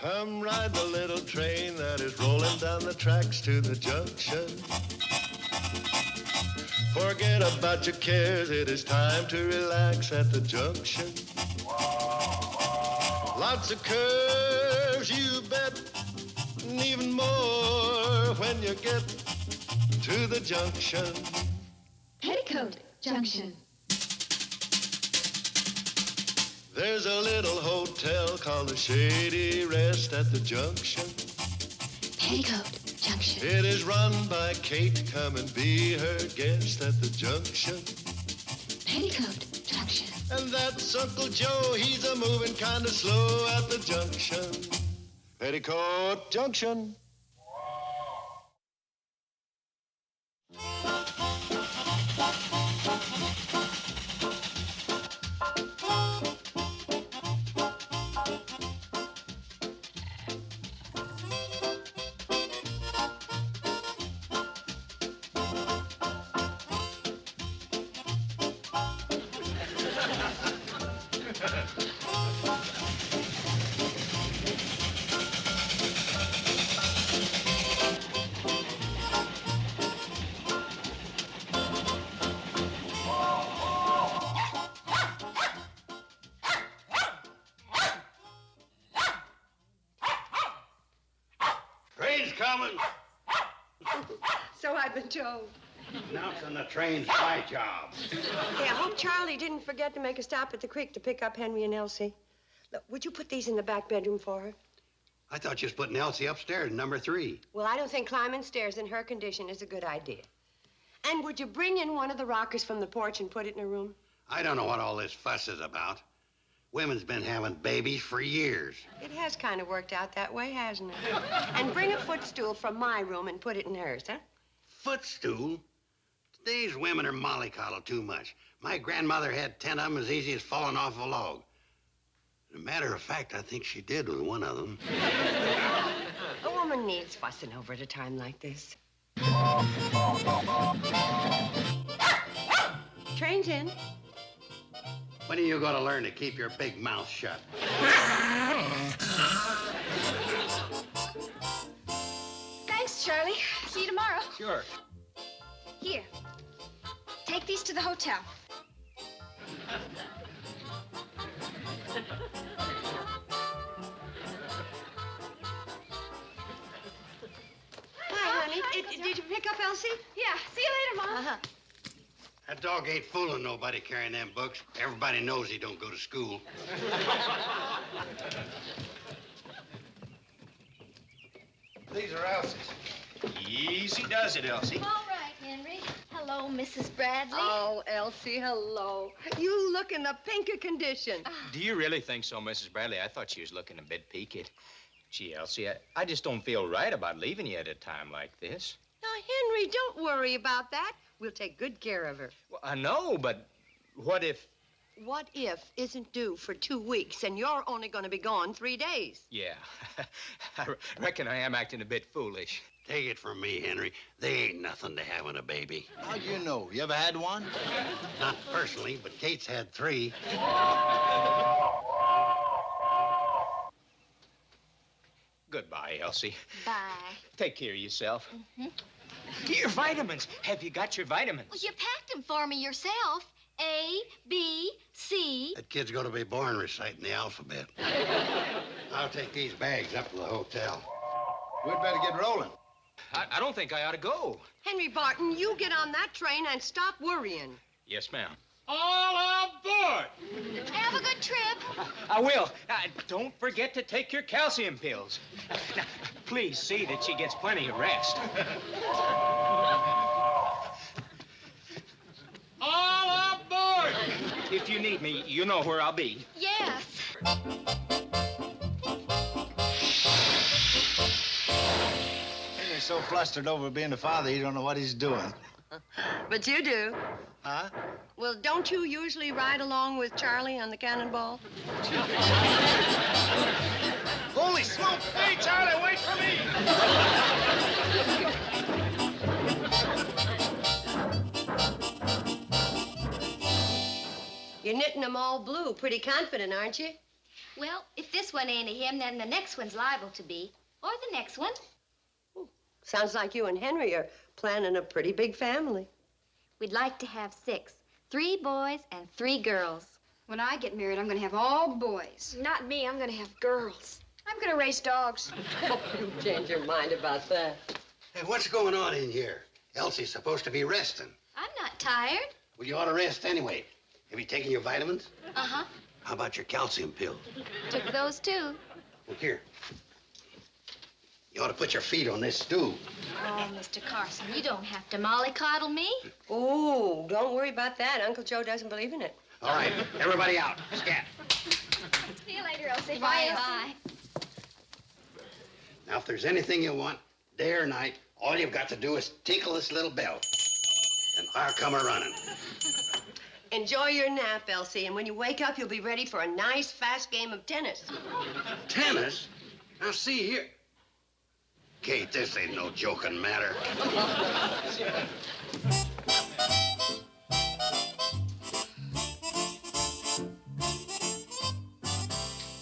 Come ride the little train that is rolling down the tracks to the junction. Forget about your cares, it is time to relax at the junction. Lots of curves, you bet, and even more when you get to the junction. Petticoat Junction. There's a little hotel called the Shady Rest at the junction. Petticoat Junction. It is run by Kate. Come and be her guest at the junction. Petticoat Junction. And that's Uncle Joe. He's a moving kind of slow at the junction. Petticoat Junction. Train's coming. So I've been told. Announcing the train's my job. Hey, I hope Charlie didn't forget to make a stop at the creek to pick up Henry and Elsie. Look, would you put these in the back bedroom for her? I thought you was putting Elsie upstairs in number 3. Well, I don't think climbing stairs in her condition is a good idea. And would you bring in one of the rockers from the porch and put it in her room? I don't know what all this fuss is about. Women's been having babies for years. It has kind of worked out that way, hasn't it? And bring a footstool from my room and put it in hers, huh? Footstool? Today's women are mollycoddled too much. My grandmother had 10 of them as easy as falling off a log. As a matter of fact, I think she did with one of them. A woman needs fussing over at a time like this. Train's in. When are you going to learn to keep your big mouth shut? Thanks, Charlie. See you tomorrow. Sure. Here. Take these to the hotel. Hi, honey. Did you pick up Elsie? Yeah. See you later, Mom. Uh-huh. That dog ain't fooling nobody carrying them books. Everybody knows he don't go to school. These are Elsie's. Easy does it, Elsie. All right, Henry. Hello, Mrs. Bradley. Oh, Elsie, hello. You look in the pink of condition. Do you really think so, Mrs. Bradley? I thought she was looking a bit peaked. Gee, Elsie, I just don't feel right about leaving you at a time like this. Now, Henry, don't worry about that. We'll take good care of her. Well, I know, but what if... What if isn't due for 2 weeks, and you're only going to be gone 3 days? Yeah, I reckon I am acting a bit foolish. Take it from me, Henry. They ain't nothing to having a baby. How'd you know? You ever had one? Not personally, but Kate's had 3. Goodbye, Elsie. Bye. Take care of yourself. Your vitamins. Have you got your vitamins? Well, you packed them for me yourself. A, B, C. That kid's going to be born reciting the alphabet. I'll take these bags up to the hotel. We'd better get rolling. I don't think I ought to go. Henry Barton, you get on that train and stop worrying. Yes, ma'am. All aboard! Have a good trip. I will. Don't forget to take your calcium pills. Now, please see that she gets plenty of rest. All aboard! If you need me, you know where I'll be. Yes. He's so flustered over being a father, he don't know what he's doing. But you do. Huh? Well, don't you usually ride along with Charlie on the cannonball? Holy smoke! Hey, Charlie, wait for me! You're knitting them all blue. Pretty confident, aren't you? Well, if this one ain't a him, then the next one's liable to be. Or the next one. Sounds like you and Henry are planning a pretty big family. We'd like to have 6. 3 boys and 3 girls. When I get married, I'm gonna have all boys. Not me, I'm gonna have girls. I'm gonna raise dogs. You change your mind about that. Hey, what's going on in here? Elsie's supposed to be resting. I'm not tired. Well, you ought to rest anyway. Have you taken your vitamins? Uh-huh. How about your calcium pills? Took those too. Well, here. You ought to put your feet on this stool. Oh, Mr. Carson, you don't have to mollycoddle me. Oh, don't worry about that. Uncle Joe doesn't believe in it. All right, everybody out. Scat. See you later, Elsie. Bye, Elsie. Bye. Now, if there's anything you want, day or night, all you've got to do is tinkle this little bell, and I'll come a-running. Enjoy your nap, Elsie, and when you wake up, you'll be ready for a nice, fast game of tennis. Tennis? Now, see here. Kate, this ain't no joking matter.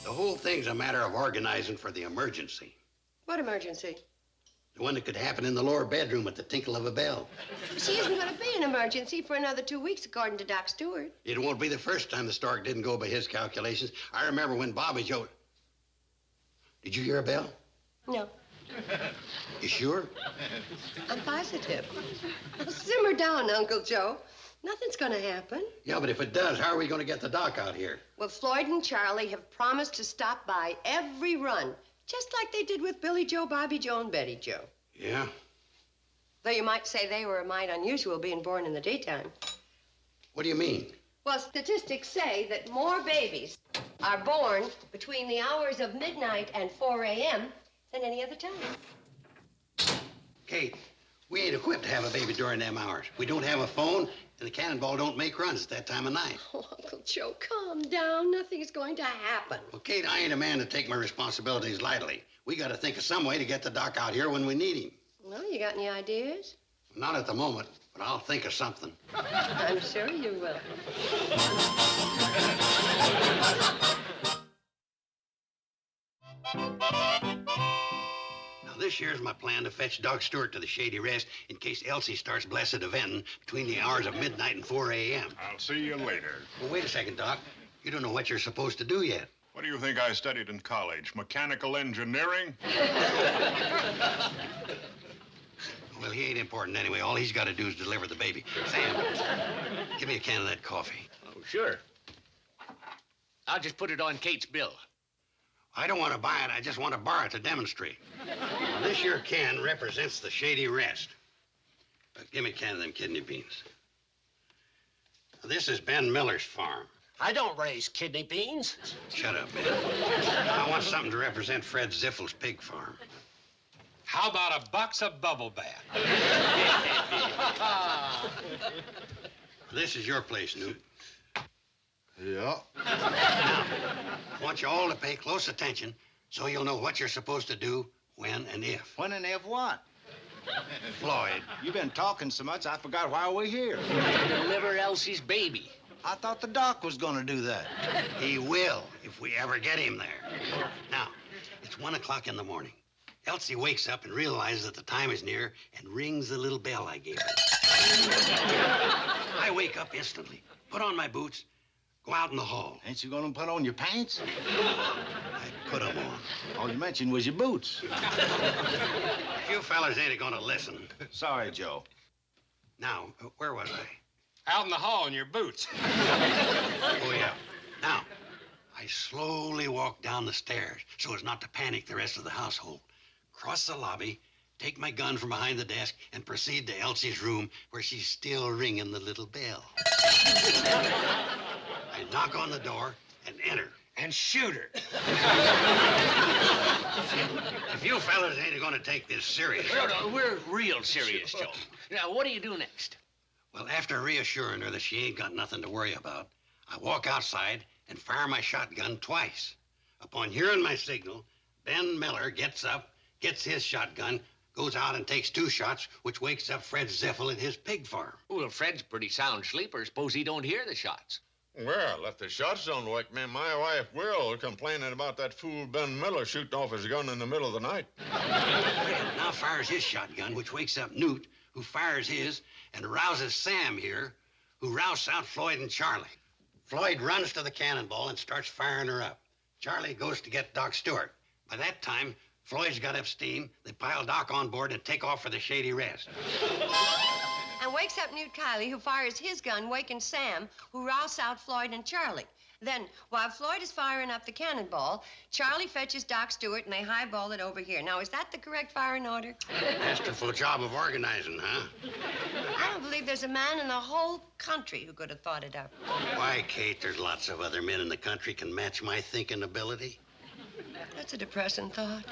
The whole thing's a matter of organizing for the emergency. What emergency? The one that could happen in the lower bedroom at the tinkle of a bell. She isn't going to be an emergency for another 2 weeks, according to Doc Stewart. It won't be the first time the Stork didn't go by his calculations. I remember when Bobby Joe... Did you hear a bell? No, You sure? I'm positive. Now, simmer down, Uncle Joe. Nothing's going to happen. Yeah, but if it does, how are we going to get the doc out here? Well, Floyd and Charlie have promised to stop by every run, just like they did with Billy Joe, Bobby Joe, and Betty Joe. Yeah? Though you might say they were a mite unusual being born in the daytime. What do you mean? Well, statistics say that more babies are born between the hours of midnight and 4 a.m. than any other time. Kate, we ain't equipped to have a baby during them hours. We don't have a phone, and the cannonball don't make runs at that time of night. Oh, Uncle Joe, calm down. Nothing's going to happen. Well, Kate, I ain't a man to take my responsibilities lightly. We got to think of some way to get the doc out here when we need him. Well, you got any ideas? Not at the moment, but I'll think of something. I'm sure you will. Now, this year's my plan to fetch Doc Stewart to the Shady Rest in case Elsie starts blessed eventing between the hours of midnight and 4 a.m. I'll see you later. Well, wait a second, Doc. You don't know what you're supposed to do yet. What do you think I studied in college? Mechanical engineering? Well, he ain't important anyway. All he's got to do is deliver the baby. Sam, give me a can of that coffee. Oh, sure. I'll just put it on Kate's bill. I don't want to buy it. I just want to borrow it to demonstrate. Now, this here can represents the Shady Rest. Give me a can of them kidney beans. Now, this is Ben Miller's farm. I don't raise kidney beans. Shut up, Ben. I want something to represent Fred Ziffel's pig farm. How about a box of bubble bath? This is your place, Newt. Yeah. Now, I want you all to pay close attention so you'll know what you're supposed to do, when, and if. When and if what? Floyd. You've been talking so much, I forgot why we're here. Deliver Elsie's baby. I thought the doc was gonna do that. He will, if we ever get him there. Now, it's 1 o'clock in the morning. Elsie wakes up and realizes that the time is near and rings the little bell I gave her. I wake up instantly, put on my boots, go out in the hall. Ain't you gonna put on your pants? I put them on. All you mentioned was your boots. You fellas ain't gonna listen. Sorry, Joe. Now, where was I? Out in the hall in your boots. Oh, yeah. Now, I slowly walk down the stairs so as not to panic the rest of the household. Cross the lobby, take my gun from behind the desk, and proceed to Elsie's room where she's still ringing the little bell. I knock on the door and enter. And shoot her. If you fellas ain't gonna take this serious. No, we're real serious, Joe. Now, what do you do next? Well, after reassuring her that she ain't got nothing to worry about, I walk outside and fire my shotgun twice. Upon hearing my signal, Ben Miller gets up, gets his shotgun, goes out and takes 2 shots, which wakes up Fred Ziffel at his pig farm. Well, Fred's a pretty sound sleeper. Suppose he don't hear the shots. Well, if the shots don't wake me, my wife will, complaining about that fool Ben Miller shooting off his gun in the middle of the night. Fred now fires his shotgun, which wakes up Newt, who fires his, and rouses Sam here, who rouses out Floyd and Charlie. Floyd runs to the cannonball and starts firing her up. Charlie goes to get Doc Stewart. By that time, Floyd's got up steam. They pile Doc on board and take off for the Shady Rest. And wakes up Newt Kiley, who fires his gun, waking Sam, who rouses out Floyd and Charlie. Then, while Floyd is firing up the cannonball, Charlie fetches Doc Stewart and they highball it over here. Now, is that the correct firing order? Masterful job of organizing, huh? I don't believe there's a man in the whole country who could have thought it up. Why, Kate, there's lots of other men in the country can match my thinking ability. That's a depressing thought.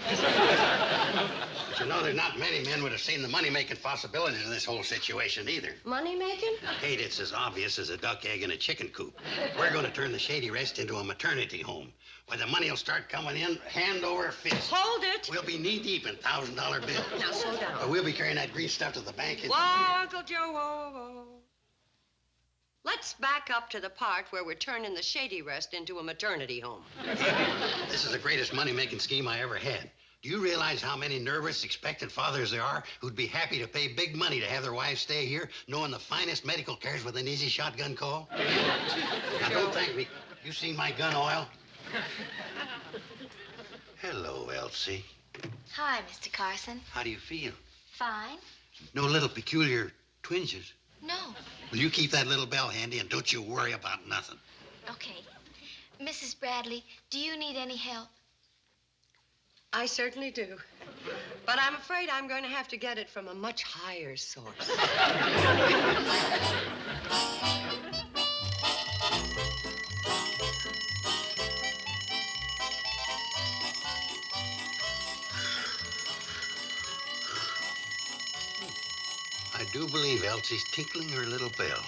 But you know, there's not many men would have seen the money-making possibilities of this whole situation either. Money-making? Kate, it's as obvious as a duck egg in a chicken coop. We're going to turn the Shady Rest into a maternity home, where the money will start coming in hand over fist. Hold it! We'll be knee-deep in $1,000 bills. Now, slow down. But we'll be carrying that green stuff to the bank. Whoa, Uncle Joe, whoa, whoa. Let's back up to the part where we're turning the Shady Rest into a maternity home. This is the greatest money-making scheme I ever had. Do you realize how many nervous, expectant fathers there are who'd be happy to pay big money to have their wives stay here, knowing the finest medical cares with an easy shotgun call? Now, don't thank me. You seen my gun oil? Hello, Elsie. Hi, Mr. Carson. How do you feel? Fine. No little peculiar twinges? No. Will you keep that little bell handy and don't you worry about nothing? Okay. Mrs. Bradley, do you need any help? I certainly do. But I'm afraid I'm going to have to get it from a much higher source. I do believe Elsie's tinkling her little bell.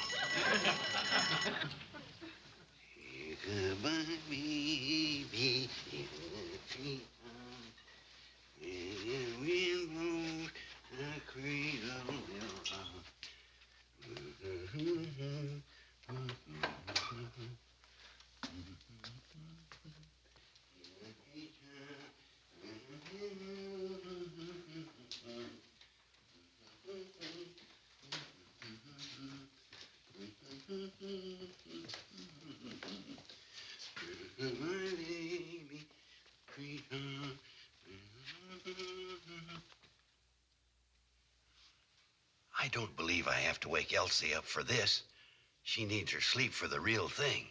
Goodbye, baby. I don't believe I have to wake Elsie up for this. She needs her sleep for the real thing.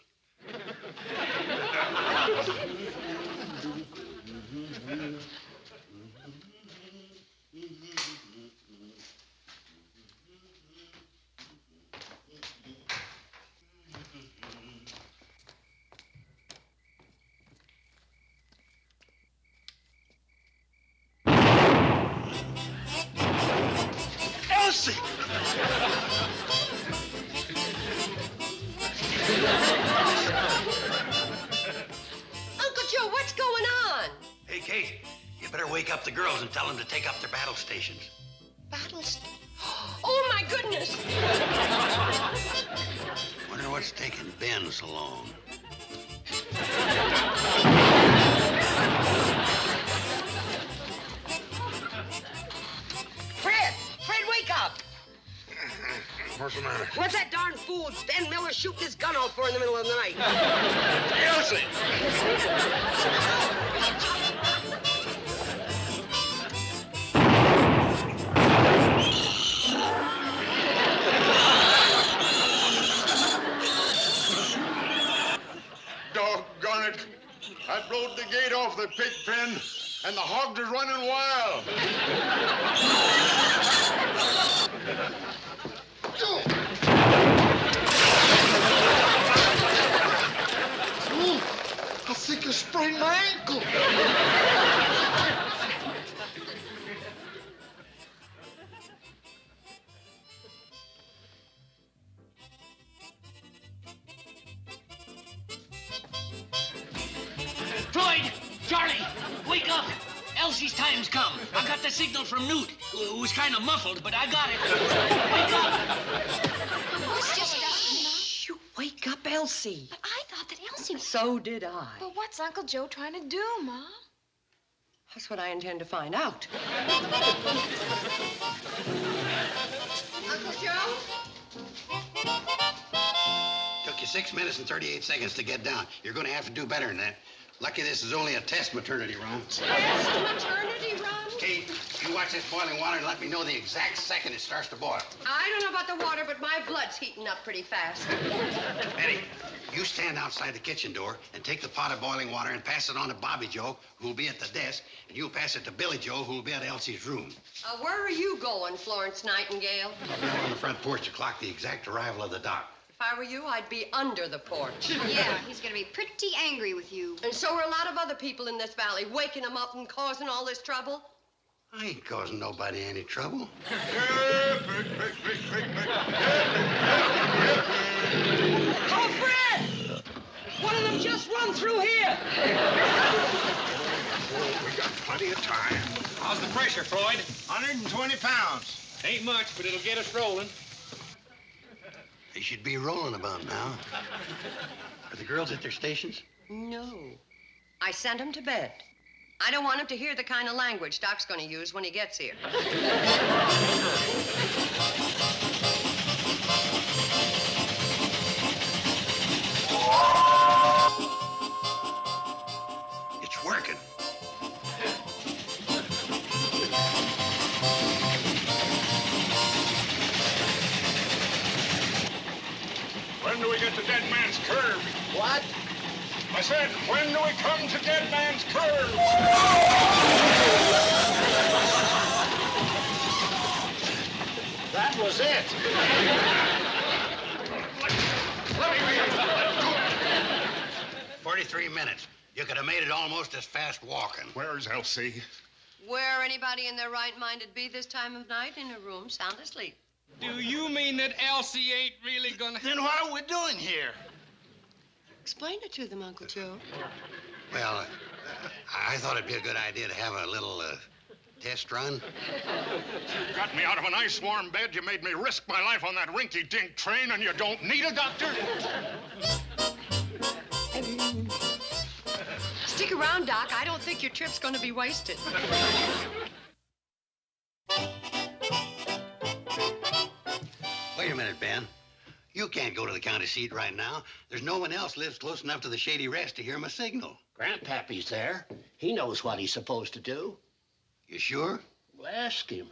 Elsie! Uncle Joe, what's going on? Hey, Kate, you better wake up the girls and tell them to take up their battle stations. Battles? Oh, my goodness! Wonder what's taking Ben so long. Fred, wake up! What's the matter? What's that darn fool Ben Miller shooting his gun off for in the middle of the night? Elsie! Doggone it. I blowed the gate off the pig pen, and the hogs are running wild. I think I sprained my ankle. Floyd! Charlie! Wake up! Elsie's time's come. I got the signal from Newt. It was kind of muffled, but I got it. Wake up! It's just us, You wake up Elsie. But I thought that Elsie was... So did I. But what's Uncle Joe trying to do, Ma? That's what I intend to find out. Uncle Joe? Took you 6 minutes and 38 seconds to get down. You're going to have to do better than that. Lucky this is only a test maternity run. Test maternity run? Kate, you watch this boiling water and let me know the exact second it starts to boil. I don't know about the water, but my blood's heating up pretty fast. Betty, you stand outside the kitchen door and take the pot of boiling water and pass it on to Bobby Joe, who'll be at the desk, and you'll pass it to Billy Joe, who'll be at Elsie's room. Where are you going, Florence Nightingale? I'll be on the front porch to clock the exact arrival of the doc. If I were you, I'd be under the porch. Yeah, he's gonna be pretty angry with you. And so are a lot of other people in this valley, waking them up and causing all this trouble. I ain't causing nobody any trouble. Oh, Fred! One of them just run through here. We got plenty of time. How's the pressure, Floyd? 120 pounds. Ain't much, but it'll get us rolling. They should be rolling about now. Are the girls at their stations? No. I sent him to bed. I don't want him to hear the kind of language Doc's going to use when he gets here. It's working. When do we get to Dead Man's Curve? What? I said, when do we come to Dead Man's Curve? That was it. Let me read. 43 minutes. You could have made it almost as fast walking. Where's Elsie? Where anybody in their right mind would be this time of night? In a room, sound asleep. Do you mean that Elsie ain't really gonna... Then what are we doing here? Explain it to them, Uncle Joe. Well, I thought it'd be a good idea to have a little test run. You got me out of a nice warm bed. You made me risk my life on that rinky-dink train, and you don't need a doctor? Stick around, Doc. I don't think your trip's going to be wasted. Wait a minute, Ben. You can't go to the county seat right now. There's no one else lives close enough to the Shady Rest to hear my signal. Grandpappy's there. He knows what he's supposed to do. You sure? Well, ask him.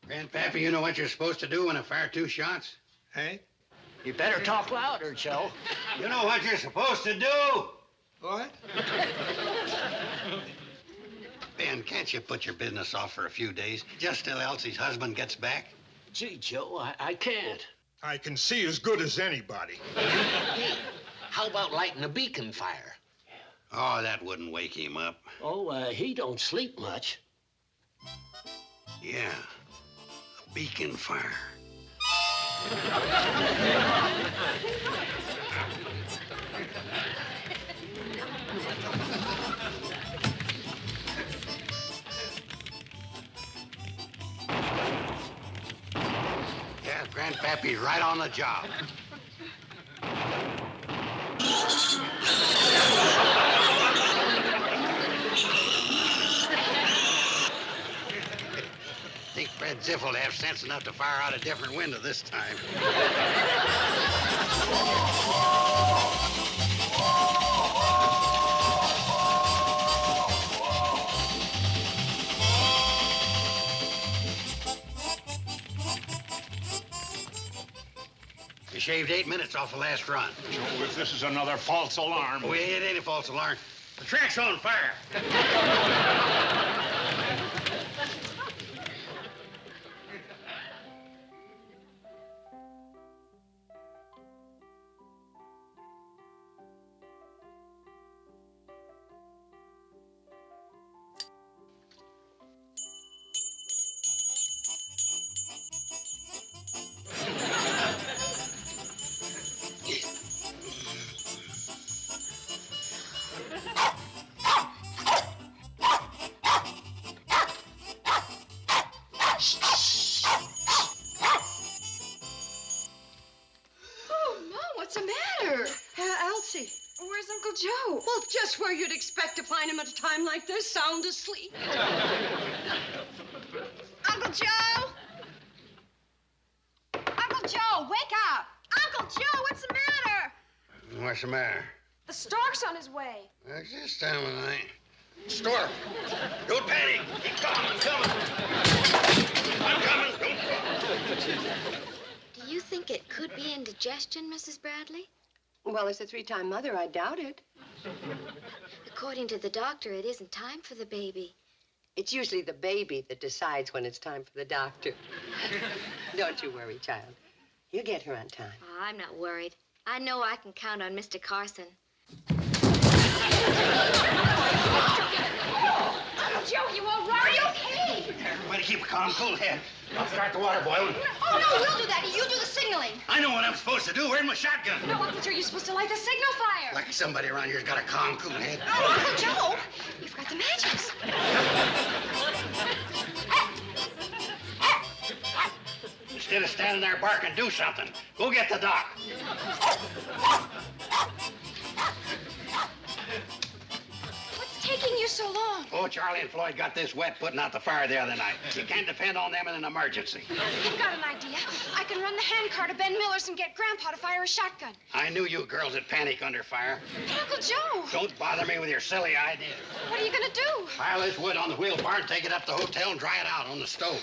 Grandpappy, you know what you're supposed to do when I fire 2 shots? Hey? You better talk louder, Joe. You know what you're supposed to do? What? Ben, can't you put your business off for a few days, just till Elsie's husband gets back? Gee, Joe, I can't. I can see as good as anybody. Hey, how about lighting a beacon fire? Oh, that wouldn't wake him up. Oh, he don't sleep much. Yeah, a beacon fire. Yeah, Grandpappy's right on the job. I think Fred Ziff will have sense enough to fire out a different window this time. You shaved 8 minutes off the last run. Joe, if this is another false alarm... Oh, it ain't a false alarm. The track's on fire. Where's Uncle Joe? Well, just where you'd expect to find him at a time like this, sound asleep. Uncle Joe! Uncle Joe, wake up! Uncle Joe, what's the matter? What's the matter? The Stork's on his way. It's this time of night. Stork, don't panic. Keep calm. I'm coming. I'm coming. Don't Do you think it could be indigestion, Mrs. Bradley? Well, as a three-time mother, I doubt it. According to the doctor, it isn't time for the baby. It's usually the baby that decides when it's time for the doctor. Don't you worry, child. You get her on time. Oh, I'm not worried. I know I can count on Mr. Carson. Uncle Joe, you all right? Are you okay? Everybody keep a calm, cool head. I'll start the water boiling. Oh, no, we'll do that. You do the signaling. I know what I'm supposed to do. Where's my shotgun? No, Uncle Joe, you're supposed to light the signal fire. Lucky somebody around here's got a calm, cool head. Oh, Uncle Joe, you've got the matches. Instead of standing there barking, do something. Go get the doc. What's taking you so long? Oh, Charlie and Floyd got this wet putting out the fire the other night. You can't depend on them in an emergency. I've got an idea. I can run the handcar to Ben Miller's and get Grandpa to fire a shotgun. I knew you girls would panic under fire. But Uncle Joe, Don't bother me with your silly ideas. what are you gonna do? Pile this wood on the wheel bar and take it up to the hotel and dry it out on the stove.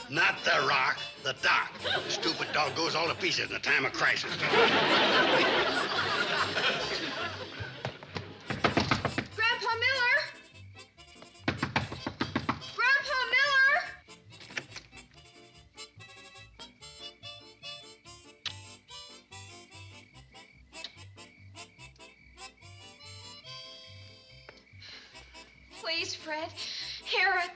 Not the rock, the dock. Stupid dog goes all to pieces in a time of crisis. Grandpa Miller! Grandpa Miller! Please, Fred, hear it.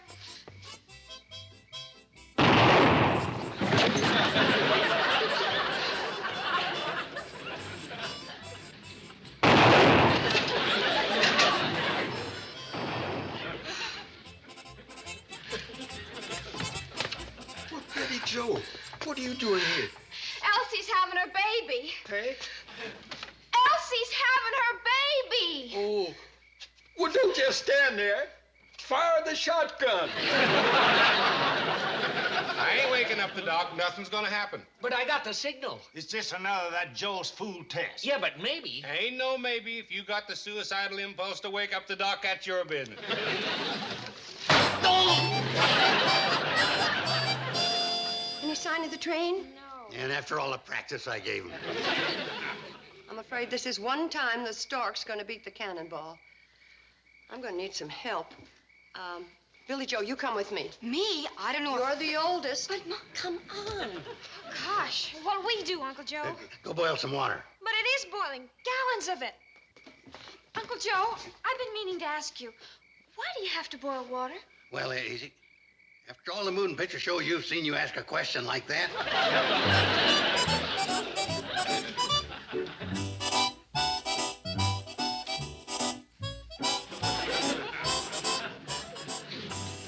Betty Joe, what are you doing here? Elsie's having her baby. Hey? Elsie's having her baby. Oh. Well, don't just stand there. Fire the shotgun. I ain't waking up the doc. Nothing's gonna happen. But I got the signal. It's just another of that Joe's fool test. Yeah, but maybe. Ain't no maybe. If you got the suicidal impulse to wake up the doc, that's your business. Any sign of the train? No. And after all the practice I gave him. I'm afraid this is one time the Stork's going to beat the cannonball. I'm going to need some help. Billy Joe, you come with me. Me? I don't know. You're the oldest. But, come on. Gosh, what'll we do, Uncle Joe? Go boil some water. But it is boiling. Gallons of it. Uncle Joe, I've been meaning to ask you, why do you have to boil water? Well, easy. After all the moon picture shows you've seen, you ask a question like that?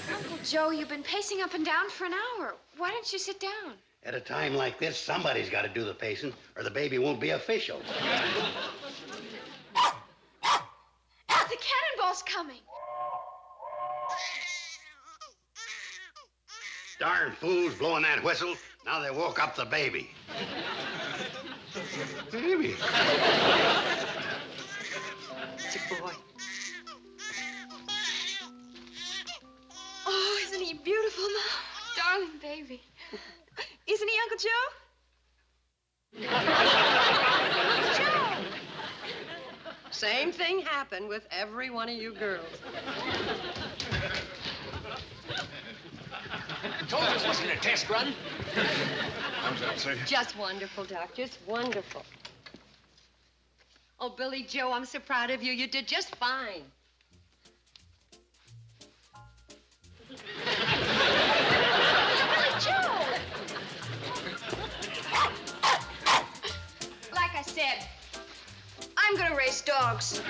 Uncle Joe, you've been pacing up and down for an hour. Why don't you sit down? At a time like this, somebody's got to do the pacing, or the baby won't be official. The cannonball's coming. Darn fools blowing that whistle. Now they woke up the baby. Baby. It's a boy. Oh, isn't he beautiful, Mom? Darling baby. Isn't he, Uncle Joe? Uncle Joe! Same thing happened with every one of you girls. Told you this wasn't a test run. How's that, say? Just wonderful, Doc. Just wonderful. Oh, Billy Joe, I'm so proud of you. You did just fine. Billy Joe! Like I said, I'm gonna race dogs.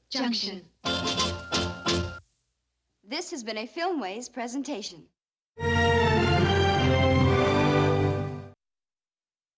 Junction. This has been a Filmways presentation.